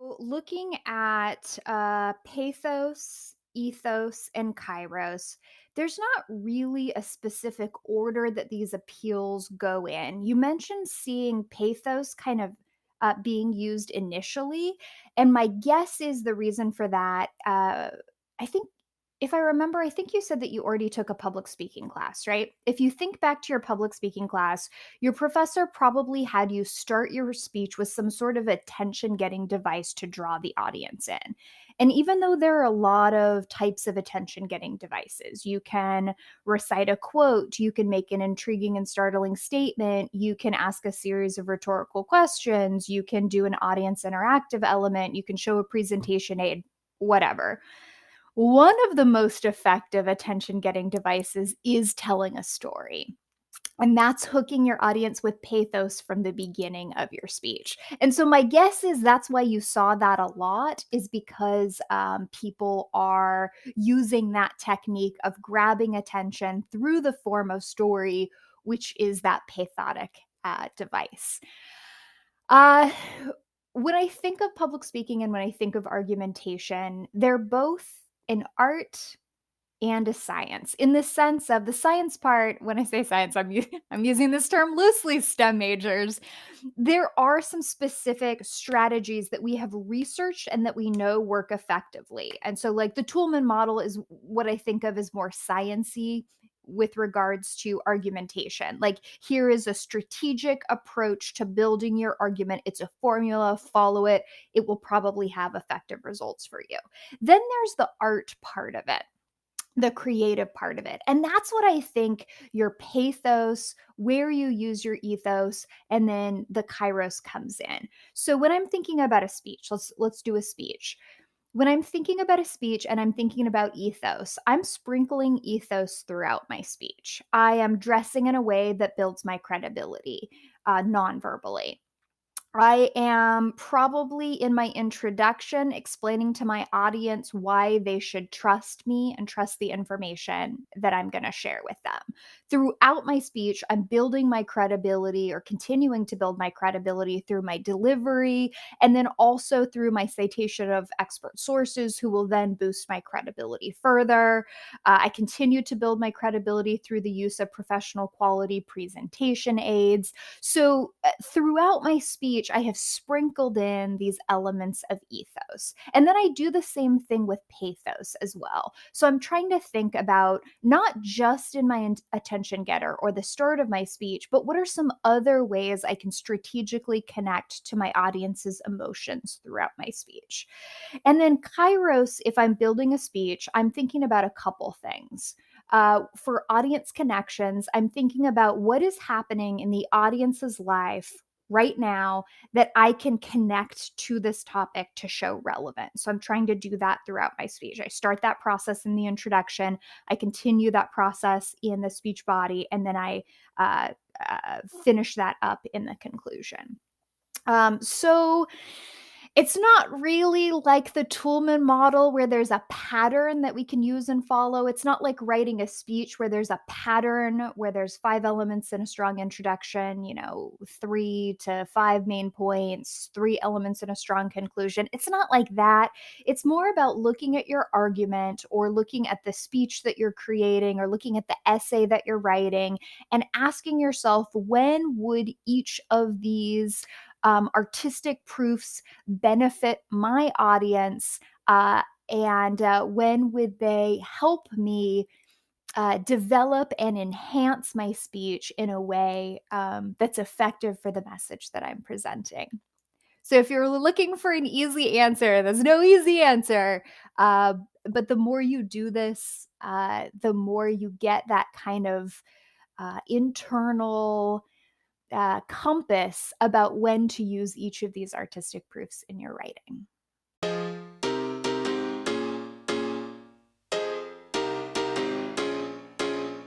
Well, looking at pathos, ethos, and kairos, there's not really a specific order that these appeals go in. You mentioned seeing pathos kind of being used initially, and my guess is the reason for that. I think, if I remember, I think you said that you already took a public speaking class, right? If you think back to your public speaking class, your professor probably had you start your speech with some sort of attention getting device to draw the audience in. And even though there are a lot of types of attention getting devices, you can recite a quote, you can make an intriguing and startling statement, you can ask a series of rhetorical questions, you can do an audience interactive element, you can show a presentation aid, whatever. One of the most effective attention getting devices is telling a story. And that's hooking your audience with pathos from the beginning of your speech. And so my guess is that's why you saw that a lot, is because people are using that technique of grabbing attention through the form of story, which is that pathotic device. Uh, when I think of public speaking and when I think of argumentation, they're both an art and a science, in the sense of the science part. When I say science, I'm using this term loosely, STEM majors. There are some specific strategies that we have researched and that we know work effectively. And so, like, the Toolman model is what I think of as more sciency with regards to argumentation. Like, here is a strategic approach to building your argument. It's a formula, follow it. It will probably have effective results for you. Then there's the art part of it, the creative part of it. And that's what I think your pathos, where you use your ethos, and then the kairos comes in. So when I'm thinking about a speech, let's do a speech. When I'm thinking about a speech and I'm thinking about ethos, I'm sprinkling ethos throughout my speech. I am dressing in a way that builds my credibility non-verbally. I am probably in my introduction explaining to my audience why they should trust me and trust the information that I'm going to share with them. Throughout my speech, I'm building my credibility or continuing to build my credibility through my delivery and then also through my citation of expert sources who will then boost my credibility further. I continue to build my credibility through the use of professional quality presentation aids. So, throughout my speech, I have sprinkled in these elements of ethos. And then I do the same thing with pathos as well. So, I'm trying to think about not just in my attention getter or the start of my speech, but what are some other ways I can strategically connect to my audience's emotions throughout my speech. And then kairos, if I'm building a speech, I'm thinking about a couple things. For audience connections, I'm thinking about what is happening in the audience's life right now that I can connect to this topic to show relevance. So I'm trying to do that throughout my speech. I start that process in the introduction, I continue that process in the speech body, and then I uh, finish that up in the conclusion. So it's not really like the Toolman model where there's a pattern that we can use and follow. It's not like writing a speech where there's a pattern where there's 5 elements in a strong introduction, 3 to 5 main points, 3 elements in a strong conclusion. It's not like that. It's more about looking at your argument or looking at the speech that you're creating or looking at the essay that you're writing and asking yourself, when would each of these artistic proofs benefit my audience? And when would they help me develop and enhance my speech in a way that's effective for the message that I'm presenting? So if you're looking for an easy answer, there's no easy answer. Uh, but the more you do this, the more you get that kind of internal compass about when to use each of these artistic proofs in your writing.